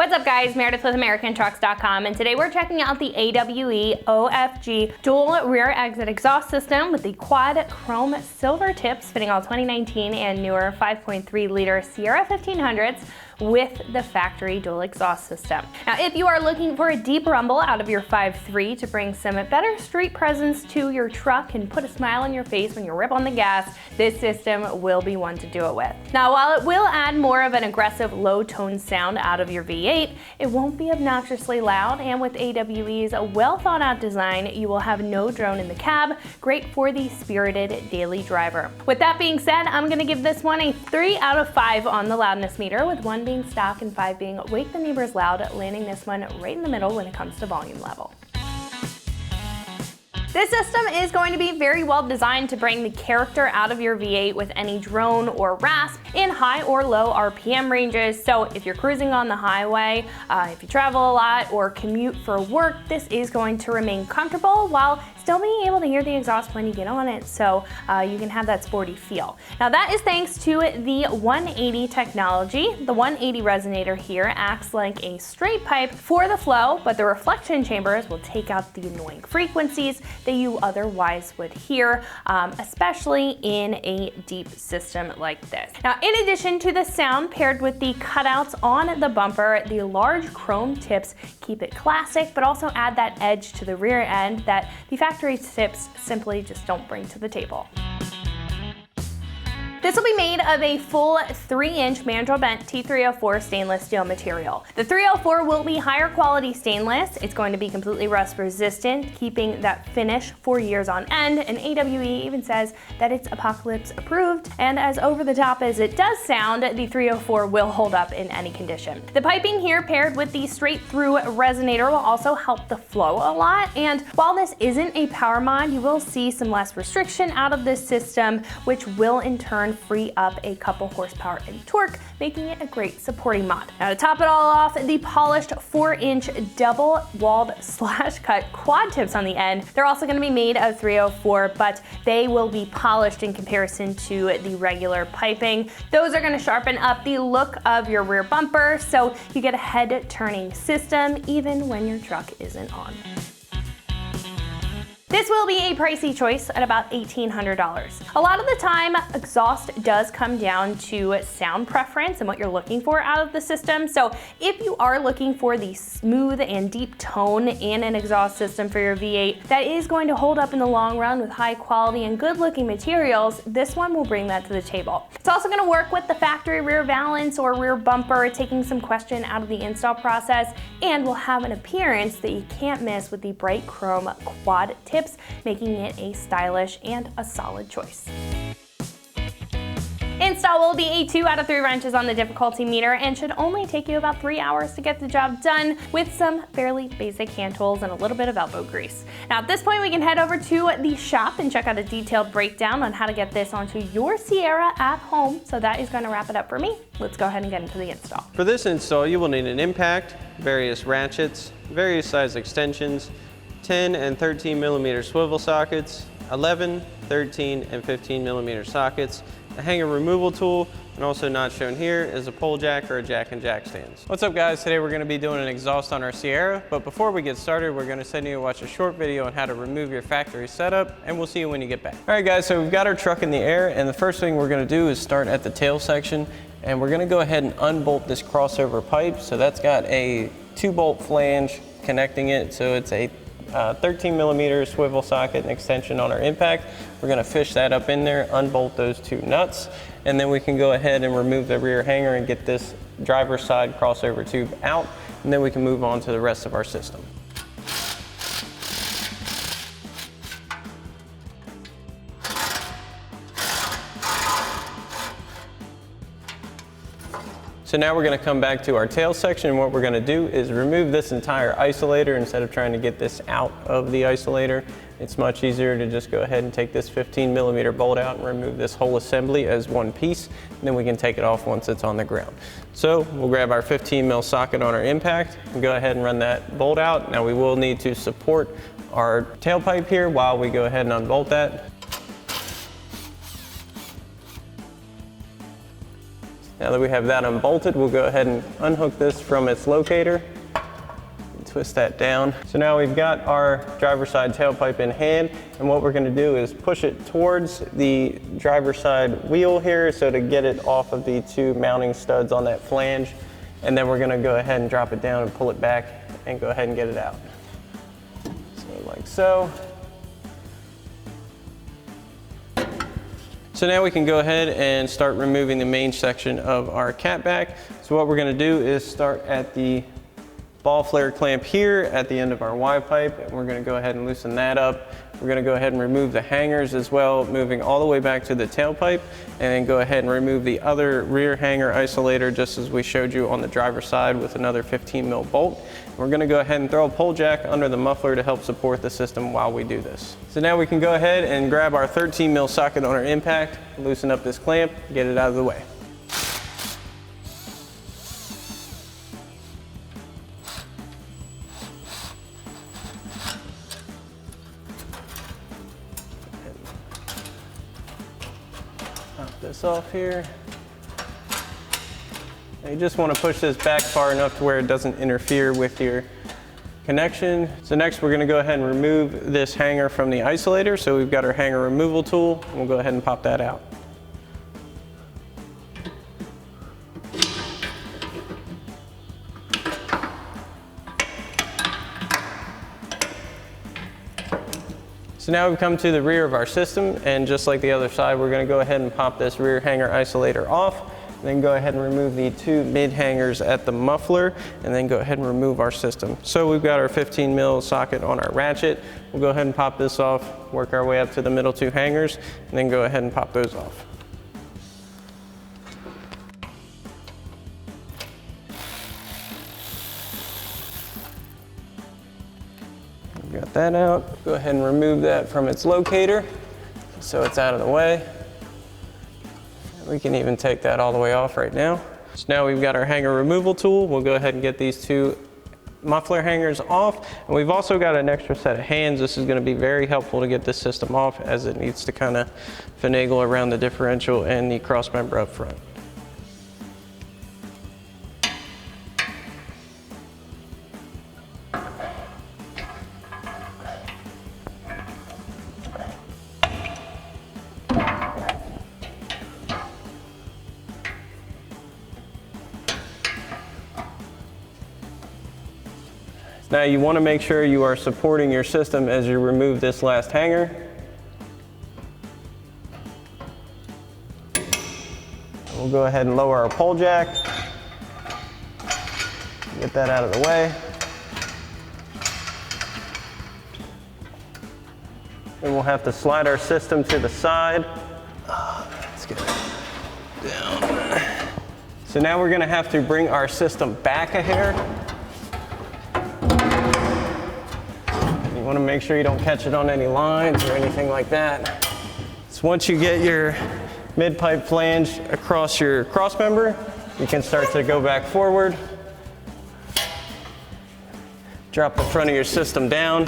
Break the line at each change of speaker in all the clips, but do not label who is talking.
What's up guys, Meredith with AmericanTrucks.com, and today we're checking out the AWE OFG dual rear exit exhaust system with the quad chrome silver tips fitting all 2019 and newer 5.3 liter Sierra 1500s with the factory dual exhaust system. Now, if you are looking for a deep rumble out of your 5.3 to bring some better street presence to your truck and put a smile on your face when you rip on the gas, this system will be one to do it with. Now, while it will add more of an aggressive low tone sound out of your V8, it won't be obnoxiously loud, and with AWE's well thought out design, you will have no drone in the cab, great for the spirited daily driver. With that being said, I'm gonna give this one a 3 out of 5 on the loudness meter, with 1 being stock and 5 being wake the neighbors loud, landing this one right in the middle when it comes to volume level. This system is going to be very well designed to bring the character out of your V8 with any drone or rasp in high or low RPM ranges. So if you're cruising on the highway, if you travel a lot or commute for work, this is going to remain comfortable while still being able to hear the exhaust when you get on it, so you can have that sporty feel. Now that is thanks to the 180 technology. The 180 resonator here acts like a straight pipe for the flow, but the reflection chambers will take out the annoying frequencies that you otherwise would hear, especially in a deep system like this. Now, in addition to the sound paired with the cutouts on the bumper, the large chrome tips keep it classic, but also add that edge to the rear end that the factory tips simply just don't bring to the table. This will be made of a full 3-inch mandrel bent T304 stainless steel material. The 304 will be higher quality stainless. It's going to be completely rust resistant, keeping that finish for years on end, and AWE even says that it's apocalypse approved, and as over the top as it does sound, the 304 will hold up in any condition. The piping here paired with the straight through resonator will also help the flow a lot, and while this isn't a power mod, you will see some less restriction out of this system, which will in turn free up a couple horsepower in torque, making it a great supporting mod. Now to top it all off, the polished 4-inch double walled slash cut quad tips on the end. They're also going to be made of 304, but they will be polished in comparison to the regular piping. Those are going to sharpen up the look of your rear bumper, so you get a head turning system even when your truck isn't on. This will be a pricey choice at about $1,800. A lot of the time, exhaust does come down to sound preference and what you're looking for out of the system. So if you are looking for the smooth and deep tone in an exhaust system for your V8 that is going to hold up in the long run with high quality and good looking materials, this one will bring that to the table. It's also going to work with the factory rear valance or rear bumper, taking some question out of the install process, and will have an appearance that you can't miss with the bright chrome quad tips, making it a stylish and a solid choice. Install will be a 2 out of 3 wrenches on the difficulty meter and should only take you about 3 hours to get the job done with some fairly basic hand tools and a little bit of elbow grease. Now at this point we can head over to the shop and check out a detailed breakdown on how to get this onto your Sierra at home. So that is going to wrap it up for me. Let's go ahead and get into the install.
For this install you will need an impact, various ratchets, various size extensions, 10 and 13 millimeter swivel sockets, 11, 13, and 15 millimeter sockets, a hanger removal tool, and also not shown here is a pole jack or a jack and jack stands. What's up guys, today we're going to be doing an exhaust on our Sierra, but before we get started we're going to send you to watch a short video on how to remove your factory setup, and we'll see you when you get back. Alright guys, so we've got our truck in the air, and the first thing we're going to do is start at the tail section, and we're going to go ahead and unbolt this crossover pipe. So that's got a 2-bolt flange connecting it, so it's a 13 millimeter swivel socket and extension on our impact. We're going to fish that up in there, unbolt those 2 nuts, and then we can go ahead and remove the rear hanger and get this driver's side crossover tube out, and then we can move on to the rest of our system. So now we're going to come back to our tail section, and what we're going to do is remove this entire isolator instead of trying to get this out of the isolator. It's much easier to just go ahead and take this 15 millimeter bolt out and remove this whole assembly as one piece, and then we can take it off once it's on the ground. So we'll grab our 15 mil socket on our impact and go ahead and run that bolt out. Now we will need to support our tailpipe here while we go ahead and unbolt that. Now that we have that unbolted, we'll go ahead and unhook this from its locator. Twist that down. So now we've got our driver's side tailpipe in hand, and what we're gonna do is push it towards the driver's side wheel here, so to get it off of the two mounting studs on that flange, and then we're gonna go ahead and drop it down and pull it back and go ahead and get it out. So like so. So now we can go ahead and start removing the main section of our catback. So what we're gonna do is start at the ball flare clamp here at the end of our Y pipe, and we're going to go ahead and loosen that up. We're going to go ahead and remove the hangers as well, moving all the way back to the tailpipe, and then go ahead and remove the other rear hanger isolator just as we showed you on the driver's side with another 15 mil bolt. We're going to go ahead and throw a pull jack under the muffler to help support the system while we do this. So now we can go ahead and grab our 13 mil socket on our impact, loosen up this clamp, get it out of the way. This off here. Now you just want to push this back far enough to where it doesn't interfere with your connection. So next we're going to go ahead and remove this hanger from the isolator. So we've got our hanger removal tool, and we'll go ahead and pop that out. So now we've come to the rear of our system, and just like the other side, we're going to go ahead and pop this rear hanger isolator off, and then go ahead and remove the two mid hangers at the muffler, and then go ahead and remove our system. So we've got our 15 mil socket on our ratchet. We'll go ahead and pop this off, work our way up to the middle two hangers, and then go ahead and pop those off. Got that out. Go ahead and remove that from its locator so it's out of the way. We can even take that all the way off right now. So now we've got our hanger removal tool. We'll go ahead and get these two muffler hangers off. And we've also got an extra set of hands. This is going to be very helpful to get this system off, as it needs to kind of finagle around the differential and the cross member up front. Now you want to make sure you are supporting your system as you remove this last hanger. We'll go ahead and lower our pull jack. Get that out of the way. Then we'll have to slide our system to the side. Let's get it down. So now we're going to have to bring our system back a hair. You want to make sure you don't catch it on any lines or anything like that. So once you get your mid-pipe flange across your cross member, you can start to go back forward. Drop the front of your system down.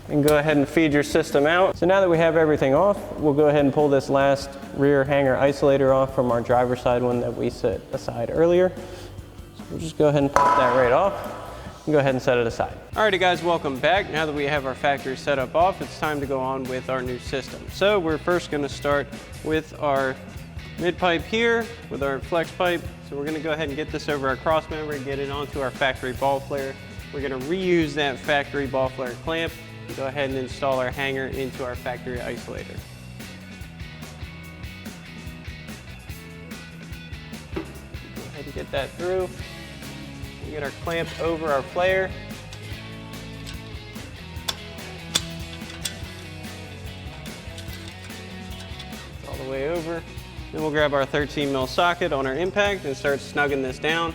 And go ahead and feed your system out. So now that we have everything off, we'll go ahead and pull this last rear hanger isolator off from our driver's side one that we set aside earlier. So we'll just go ahead and pop that right off and go ahead and set it aside. Alrighty guys, welcome back. Now that we have our factory setup off, it's time to go on with our new system. So we're first gonna start with our mid pipe here with our flex pipe. So we're gonna go ahead and get this over our cross member and get it onto our factory ball flare. We're gonna reuse that factory ball flare clamp. Go ahead and install our hanger into our factory isolator. Go ahead and get that through. We get our clamp over our flare. All the way over. Then we'll grab our 13 mil socket on our impact and start snugging this down.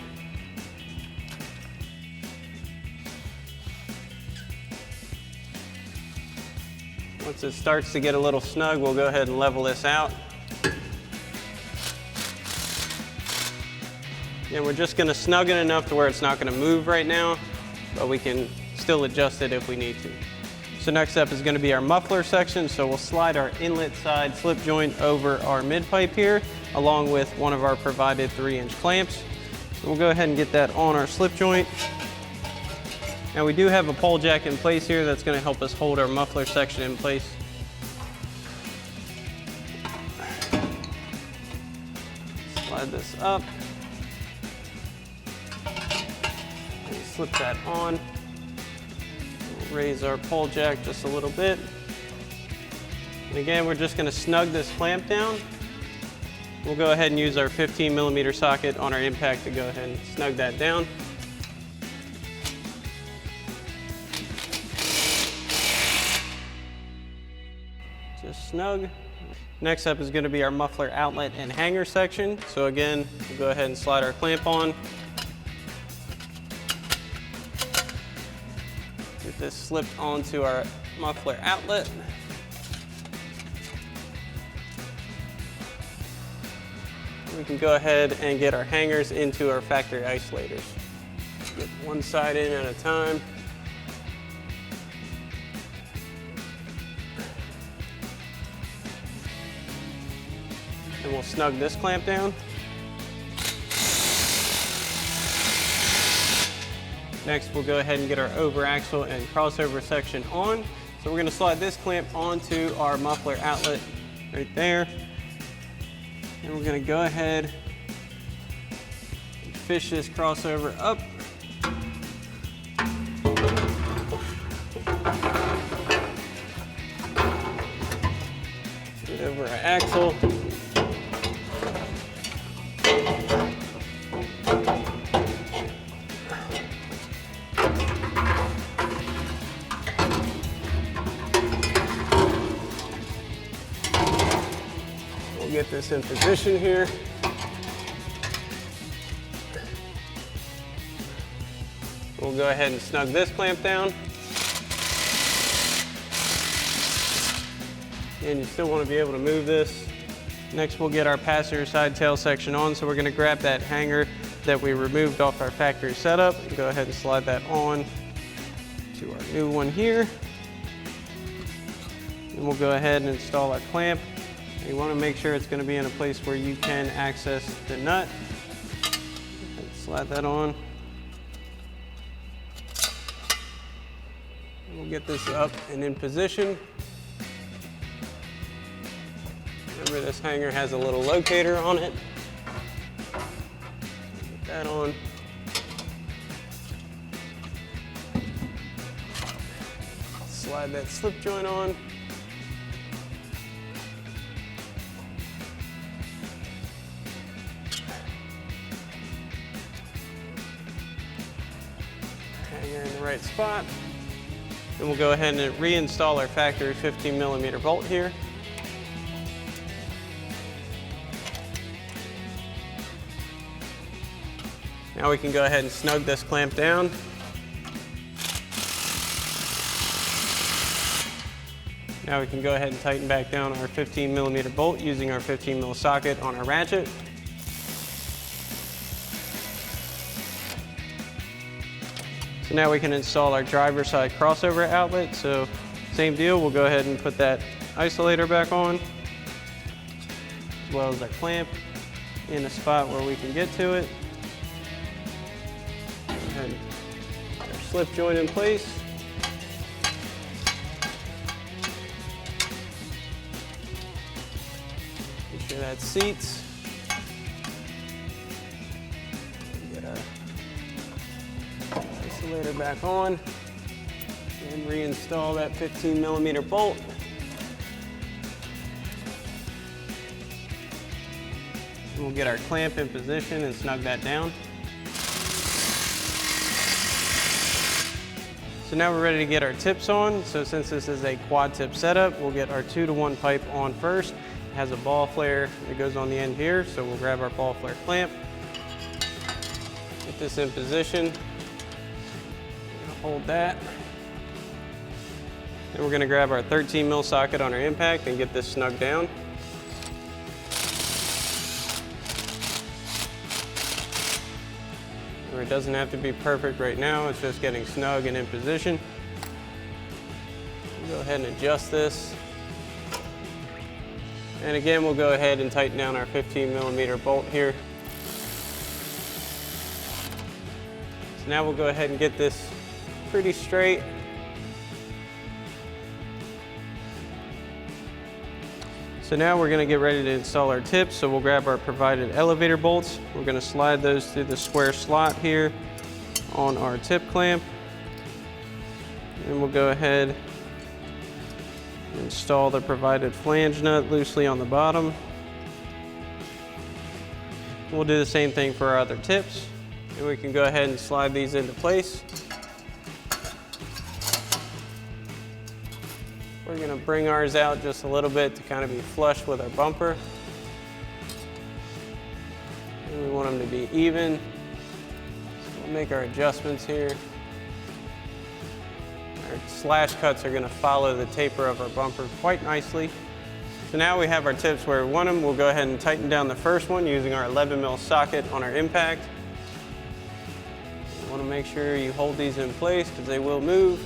Once it starts to get a little snug, we'll go ahead and level this out. And we're just gonna snug it enough to where it's not gonna move right now, but we can still adjust it if we need to. So next up is going to be our muffler section. So we'll slide our inlet side slip joint over our mid pipe here, along with one of our provided 3-inch clamps. So we'll go ahead and get that on our slip joint. Now we do have a pole jack in place here that's going to help us hold our muffler section in place. Slide this up. And slip that on. Raise our pole jack just a little bit. And again, we're just going to snug this clamp down. We'll go ahead and use our 15mm socket on our impact to go ahead and snug that down. Just snug. Next up is going to be our muffler outlet and hanger section. So again, we'll go ahead and slide our clamp on. Get this slipped onto our muffler outlet. We can go ahead and get our hangers into our factory isolators. Get one side in at a time. And we'll snug this clamp down. Next, we'll go ahead and get our over axle and crossover section on. So we're going to slide this clamp onto our muffler outlet right there. And we're going to go ahead and fish this crossover up. Get over our axle. Get this in position here. We'll go ahead and snug this clamp down. And you still want to be able to move this. Next, we'll get our passenger side tail section on. So we're going to grab that hanger that we removed off our factory setup and go ahead and slide that on to our new one here. And we'll go ahead and install our clamp. You want to make sure it's going to be in a place where you can access the nut. And slide that on. And we'll get this up and in position. Remember, this hanger has a little locator on it. Get that on. Slide that slip joint on. Hanger in the right spot. And we'll go ahead and reinstall our factory 15mm bolt here. Now we can go ahead and snug this clamp down. Now we can go ahead and tighten back down our 15mm bolt using our 15mm socket on our ratchet. So now we can install our driver's side crossover outlet. So same deal, we'll go ahead and put that isolator back on, as well as our clamp in a spot where we can get to it. Go ahead and put our slip joint in place. Make sure that seats. Get our isolator back on and reinstall that 15mm bolt. And we'll get our clamp in position and snug that down. So now we're ready to get our tips on. So since this is a quad tip setup, we'll get our 2-to-1 pipe on first. It has a ball flare that goes on the end here, so we'll grab our ball flare clamp, get this in position, hold that. Then we're going to grab our 13mm socket on our impact and get this snug down. It doesn't have to be perfect right now, it's just getting snug and in position. ahead and adjust this. And again, we'll go ahead and tighten down our 15mm bolt here. So now we'll go ahead and get this pretty straight. So now we're going to get ready to install our tips. So we'll grab our provided elevator bolts. We're going to slide those through the square slot here on our tip clamp. And we'll go ahead and install the provided flange nut loosely on the bottom. We'll do the same thing for our other tips. And we can go ahead and slide these into place. We're going to bring ours out just a little bit to kind of be flush with our bumper. And we want them to be even. So we'll make our adjustments here. Our slash cuts are going to follow the taper of our bumper quite nicely. So now we have our tips where we want them. We'll go ahead and tighten down the first one using our 11mm socket on our impact. You want to make sure you hold these in place because they will move.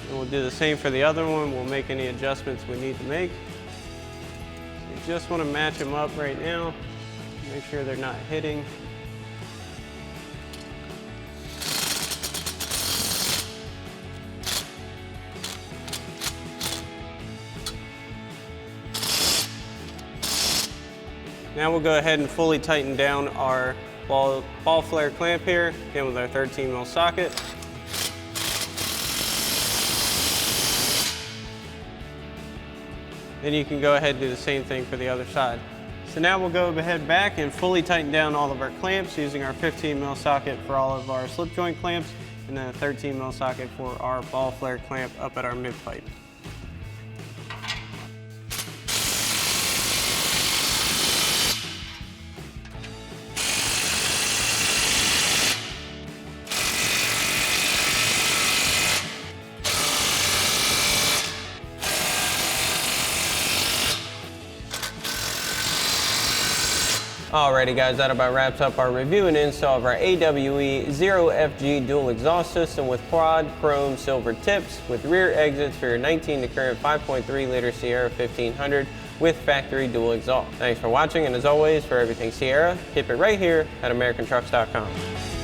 And we'll do the same for the other one. We'll make any adjustments we need to make. So you just want to match them up right now. Make sure they're not hitting. Now we'll go ahead and fully tighten down our ball flare clamp here, again with our 13mm socket. Then you can go ahead and do the same thing for the other side. So now we'll go ahead back and fully tighten down all of our clamps using our 15mm socket for all of our slip joint clamps and then a 13mm socket for our ball flare clamp up at our mid pipe. Alrighty guys, that about wraps up our review and install of our AWE Zero FG dual exhaust system with quad chrome silver tips with rear exits for your 19 to current 5.3 liter Sierra 1500 with factory dual exhaust. Thanks for watching, and as always, for everything Sierra, keep it right here at AmericanTrucks.com.